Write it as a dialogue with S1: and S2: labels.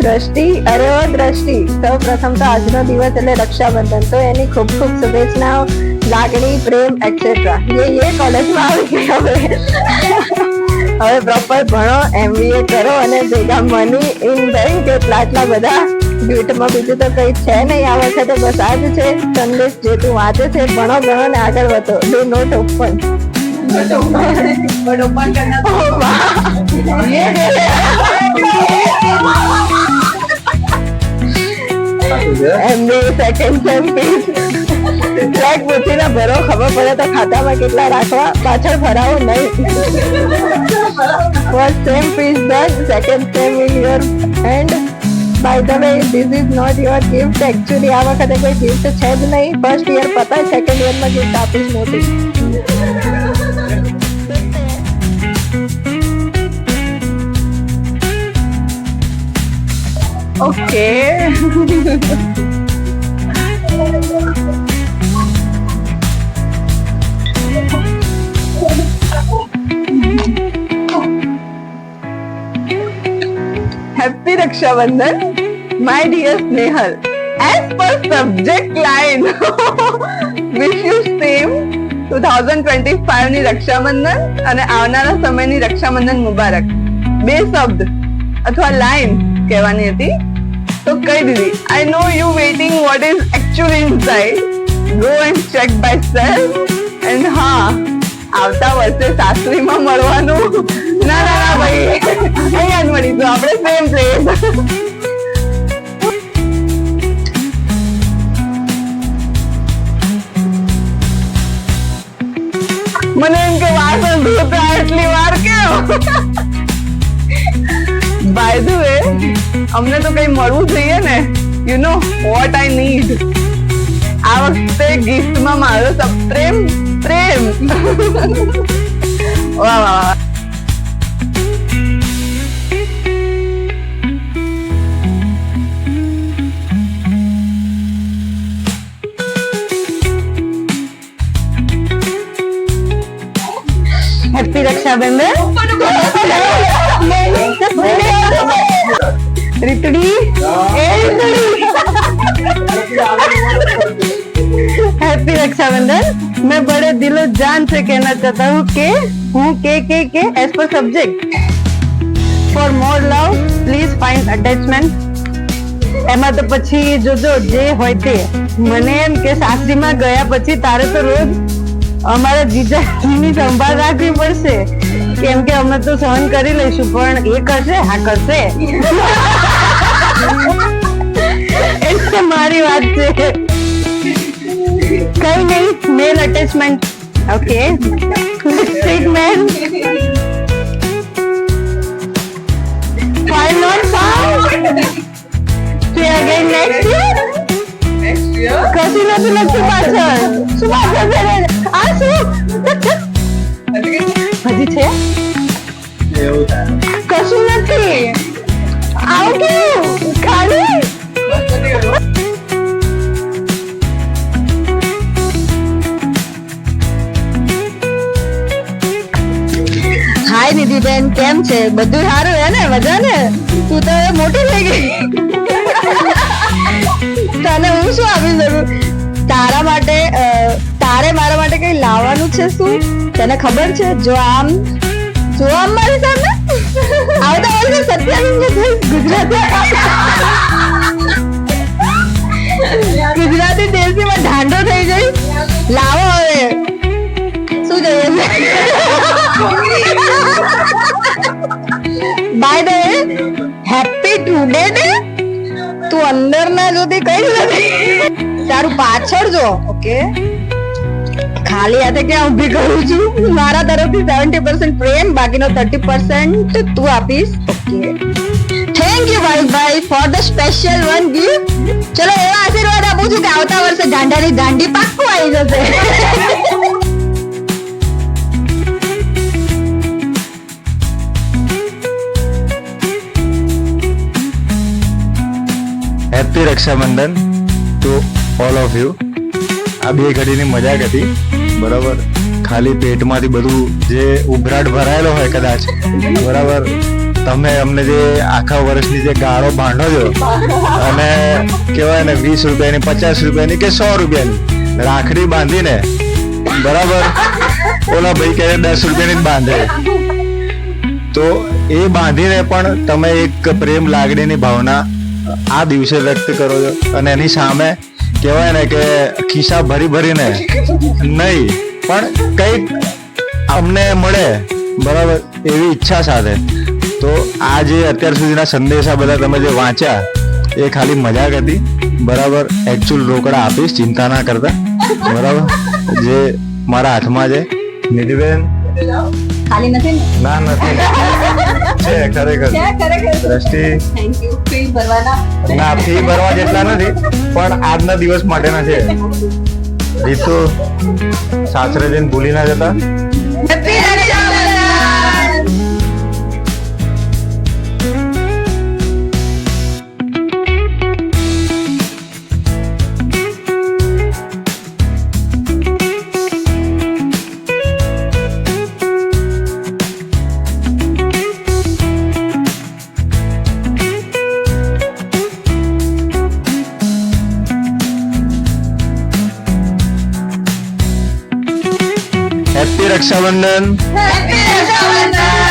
S1: દ્રષ્ટિ, અરે ઓ દ્રષ્ટિ, સૌ પ્રથમ તો આજનો દિવસ એટલે રક્ષાબંધન, તો એની ખૂબ ખૂબ શુભેચ્છાઓ, લાગણી, પ્રેમ એક્સેટ્રા. ये કોલેજમાં આવી ગઈ. હવે પ્રોપર ભણો, MBA કરો અને ભેગા મની ઇન બેંક એટલા બધા ગિફ્ટમાં બીજું તો કઈ છે નહીં આ વખતે. બસ આ જ છે સંદેશ જે તું વાંચે છે. ભણો ગણો ને આગળ વધો. Do not open MBA second sem fees track પૂછીને ભરો, ખબર પડે તો ખાતામાં કેટલા રાખવા, પાછળ ભરાવો નહીં. First sem fees done, second sem in your hand. By the way, this is not your gift. Actually આ વખતે કોઈ ગિફ્ટ છે જ નહીં. ફર્સ્ટ યર પતાય, સેકન્ડ યરમાં ગિફ્ટ આપીશ મોટી. Okay, happy Rakshabandhan my dear Snehal. As per subject line wish you same 2025 ની રક્ષાબંધન અને આવનારા સમયની રક્ષાબંધન મુબારક. બે શબ્દ અથવા લાઈન કહેવાની હતી તો કહી દીધી. I know you waiting what is actually inside. Go and check by self. And હા, આવતા વર્ષે સાસરીમાં મળવાનું. ના ના ના ભાઈ, અહીંયા જ મળીશું આપણે, સેમ પ્લેસ. મને એમ કે વાસણ ધોતા એટલી વાર કેમ? બાય ધ વે, અમને તો કઈ મળવું જોઈએ ને. You know what I need. આ વખતે ગિફ્ટમાં મારો પ્રેમ પ્રેમ. વાહ વાહ. હેપી રક્ષાબંધન રીતડી. हैप्पी रक्षाबंधन. मैं बड़े दिलो जान से कहना चाहता हूँ कि हूँ के as per subject. For more love please find attachment. એમાં તો પછી જોજો જે હોય તે. મને એમ કે સાસરીમાં ગયા પછી તારે તો રોજ અમારા જીજાજીની સંભાળ રાખવી પડશે, કેમ કે અમે તો સહન કરી લઈશું, પણ એ કરશે, હા કરશે. એટલે મારી વાત છે. કઈ નહીં, mail attachment. Okay, treatment. File not found. See again next year. કશું નથી લખતું પાછળ. શું પાછળ છે? આ શું હજી છે? કશું નથી. આવું કેવું ખાલી? હાય નિધિ બેન, કેમ છે? બધું સારું હે ને? મજા ને? તું તો મોટી થઈ ગઈ. તને હું શું આપી શકું? તારા માટે તારે મારા માટે કઈ લાવવાનું છે શું? તને ખબર છે? જો આમ મારી સામે આવતા વર્ષે 27 ગુજરાતી દેશીમાં ઢાંડો થઈ જાય. લાવો હવે, શું જોઈએ છે? By the way, happy today day. તું અંદર ના જોતી કઈ નથી, તારું પાછળ જો. ઓકે, ખાલી હાથે ક્યાં ઉભી કરું છું? મારા તરફથી 70% પ્રેમ, બાકીનો 30% તું આપીશ. ઓકે, થેન્ક યુ ભાઈ for the special one gift. ચલો એવા આશીર્વાદ આપું છું કે આવતા વર્ષે ગાંડાની દાંડી પાક્કું આવી જશે.
S2: Happy Rakshabandhan. To all of you. આ 2 ઘડીની મજાક હતી, બરાબર. ખાલી પેટમાંથી બધું જે ઉભરાટ ભરાયેલો હોય કદાચ, બરાબર, તમે અમને જે આખા વર્ષની જે ગાળો બાંધો છો અને કહેવાય ને 20 રૂપિયાની, 50 રૂપિયાની કે 100 રૂપિયાની રાખડી બાંધીને, બરાબર, ઓલા ભાઈ કહે 10 રૂપિયાની જ બાંધે, તો એ બાંધીને પણ તમે એક પ્રેમ લાગણીની ભાવના આ દિવસે વ્યક્ત કરો છો. અને એની સામે કહેવાય ને કે ખિસ્સા ભરી ભરીને નહીં પણ કંઈક અમને મળે, બરાબર, એવી ઈચ્છા સાથે. તો આ જે અત્યાર સુધીના સંદેશા બધા તમે જે વાંચ્યા એ ખાલી મજાક હતી, બરાબર. એકચ્યુઅલ રોકડા આપીશ, ચિંતા ના કરતા, બરાબર. જે મારા હાથમાં છે. નિધિબેન
S1: ખાલી નથી ને?
S2: ના નથી છે, ખરેખર દ્રષ્ટિ.
S1: Thank you. ફી ભરવાના
S2: ના, ફી ભરવા જેટલા નથી પણ આજના દિવસ માટેના છે. રીતુ, સાસરે જઈને ભૂલી ના જતા.
S1: Happy Rakshabandhan.
S2: Happy Rakshabandhan.
S1: Happy Rakshabandhan.